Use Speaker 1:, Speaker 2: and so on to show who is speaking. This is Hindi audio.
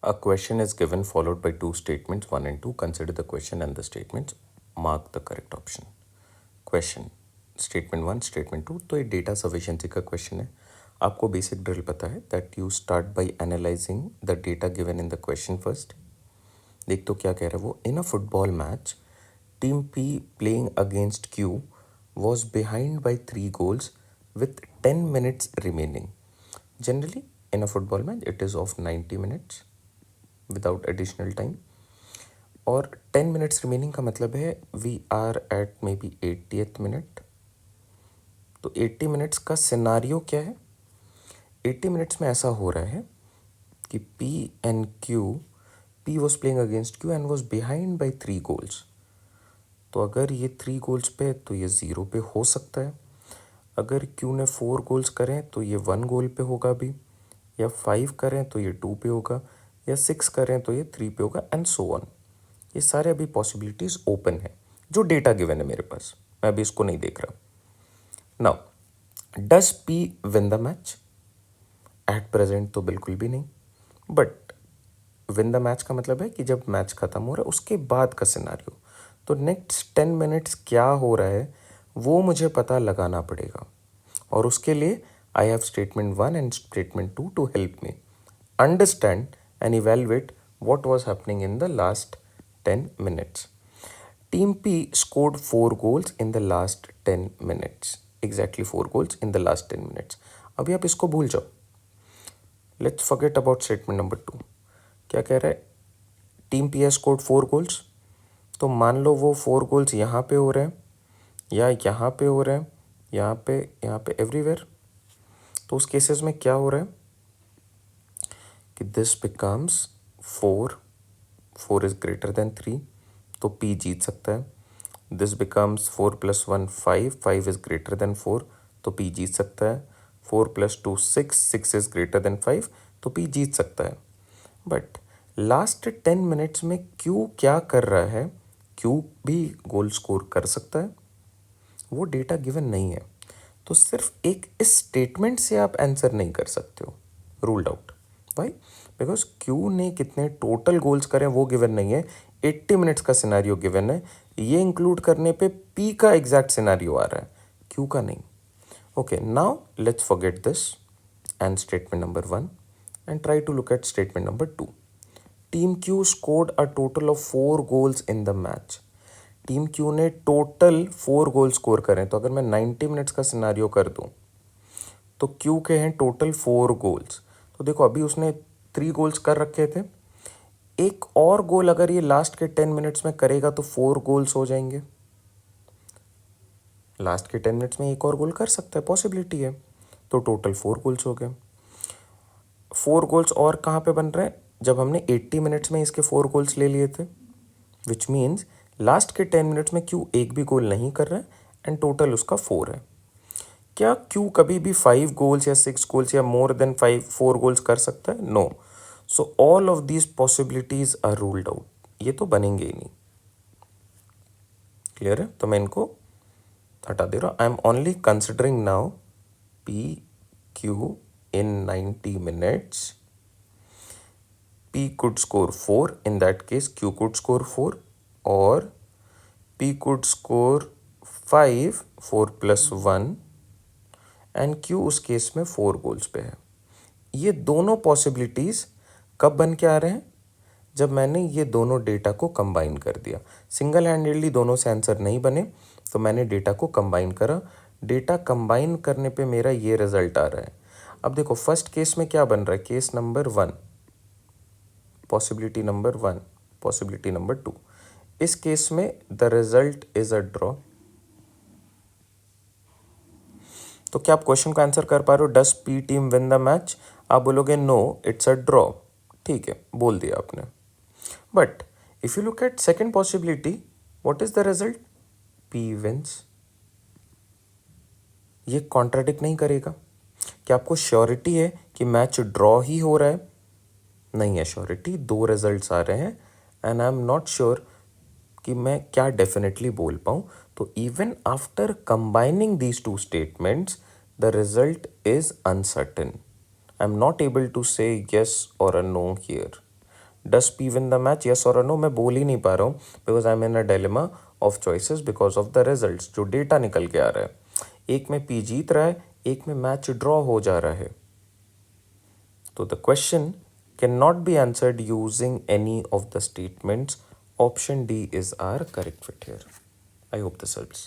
Speaker 1: A question is given followed by two statements, 1 and 2. Consider the question and the statements. Mark the correct option. Question. Statement 1, statement 2. तो ये डेटा सफिशिएंसी का क्वेश्चन है. आपको बेसिक ड्रिल पता है that you start by analysing the data given in the question first. देख तो क्या कह रहा है वो. In a football match team P playing against Q was behind by 3 goals with 10 minutes remaining. Generally, in a football match, it is of 90 minutes without additional time. और 10 minutes remaining का मतलब है we are at maybe 80th minute. तो 80 minutes का सिनारियो क्या है. 80 minutes में ऐसा हो रहा है कि P and Q, P was playing against Q and was behind by 3 goals. तो अगर ये 3 गोल्स पे तो ये 0 पे हो सकता है. अगर Q ने 4 गोल्स करें तो ये 1 गोल पे होगा भी, या 5 करें तो ये 2 पे होगा, या 6 करें तो ये 3 पे होगा एंड सो ऑन. ये सारे अभी पॉसिबिलिटीज़ ओपन है जो डेटा गिवन है मेरे पास. मैं अभी इसको नहीं देख रहा. Now does P win the match? At present तो बिल्कुल भी नहीं. बट विन द मैच का मतलब है कि जब मैच खत्म हो रहा है उसके बाद का सिनारियो. तो नेक्स्ट 10 मिनट्स क्या हो रहा है वो मुझे पता लगाना पड़ेगा. और उसके लिए I have statement 1 and statement 2 to help me understand and evaluate what was happening in the last 10 minutes. Team P scored 4 goals in the last 10 minutes. Exactly 4 goals in the last 10 minutes. अभी आप इसको भूल जाओ. Let's forget about statement number 2. क्या कह रहा है? Team P has scored 4 goals. तो मान लो वो 4 गोल्स यहाँ पे हो रहे हैं, या यहाँ पे हो रहे हैं, यहाँ पे एवरीवेयर. तो उस केसेस में क्या हो रहा है कि this becomes 4 is greater than 3, तो P जीत सकता है. This becomes 4 + 1 5 is greater than 4, तो P जीत सकता है. 4 + 2 6 इज ग्रेटर देन 5, तो P जीत सकता है. बट लास्ट 10 मिनट्स में Q क्या कर रहा है? Q भी गोल स्कोर कर सकता है. वो डेटा गिवन नहीं है. तो सिर्फ एक इस स्टेटमेंट से आप आंसर नहीं कर सकते हो. Ruled out. Why? Because Q ने कितने टोटल गोल्स करें वो गिवन नहीं है. 80 मिनट्स का सिनारियो गिवन है. ये इंक्लूड करने पे P का एग्जैक्ट सिनारियो आ रहा है, Q का नहीं. Okay, now let's forget this and statement number 1 and try to look at statement number 2. Team Q scored a total of 4 goals in the match. Team Q ने टोटल 4 गोल स्कोर करें. तो अगर मैं 90 मिनट्स का सिनारियो कर दूं तो Q के हैं टोटल 4 गोल्स. तो देखो अभी उसने 3 गोल्स कर रखे थे. एक और गोल अगर ये लास्ट के 10 मिनट्स में करेगा तो 4 गोल्स हो जाएंगे. लास्ट के 10 मिनट्स में एक और गोल कर सकता है, पॉसिबिलिटी है. तो टोटल 4 गोल्स हो गए. 4 गोल्स और कहाँ पे बन रहे हैं? जब हमने 80 मिनट्स में इसके 4 गोल्स ले लिए थे, विच मीन्स लास्ट के 10 मिनट्स में Q एक भी गोल नहीं कर रहा है एंड टोटल उसका 4 है. क्या Q कभी भी 5 गोल्स या 6 गोल्स या मोर देन 4 गोल्स कर सकता है? No. So all of these possibilities are ruled out. ये तो बनेंगे ही नहीं. क्लियर है? तो मैं इनको हटा दे रहा हूँ. I am only considering now PQ in 90 minutes. P could score 4. In that case, Q could score 4. Or P could score 5, 4 + 1. And Q उस केस में 4 गोल्स पे है. ये दोनों पॉसिबिलिटीज़ कब बन के आ रहे हैं? जब मैंने ये दोनों डेटा को कंबाइन कर दिया. सिंगल हैंडेडली दोनों से आंसर नहीं बने तो मैंने डेटा को कंबाइन करा. डेटा कंबाइन करने पे मेरा ये रिजल्ट आ रहा है. अब देखो फर्स्ट केस में क्या बन रहा है? Case number 1, possibility number 1, possibility number 2. इस केस में the result is a draw. तो क्या आप क्वेश्चन का आंसर कर पा रहे हो? डस P team win the match? आप बोलोगे नो, इट्स अ ड्रॉ. ठीक है, बोल दिया आपने. But if you look at second possibility, what is the result? P wins. ये कॉन्ट्राडिक्ट नहीं करेगा? क्या आपको श्योरिटी है कि मैच ड्रॉ ही हो रहा है? नहीं है श्योरिटी. 2 रिजल्ट्स आ रहे हैं and I am not sure कि मैं क्या डेफिनेटली बोल पाऊँ. तो even after combining these 2 statements the result is uncertain. I am not able to say yes और a no here. Does P win the match, yes और नो? मैं बोल ही नहीं पा रहा हूँ because I am in a dilemma of choices because of the results, जो डेटा निकल के आ रहा है। एक में पी जीत रहा है, एक में मैच ड्रॉ हो जा रहा है। तो the question can not be answered using any of the statements. Option D is our correct fit here. I hope this helps.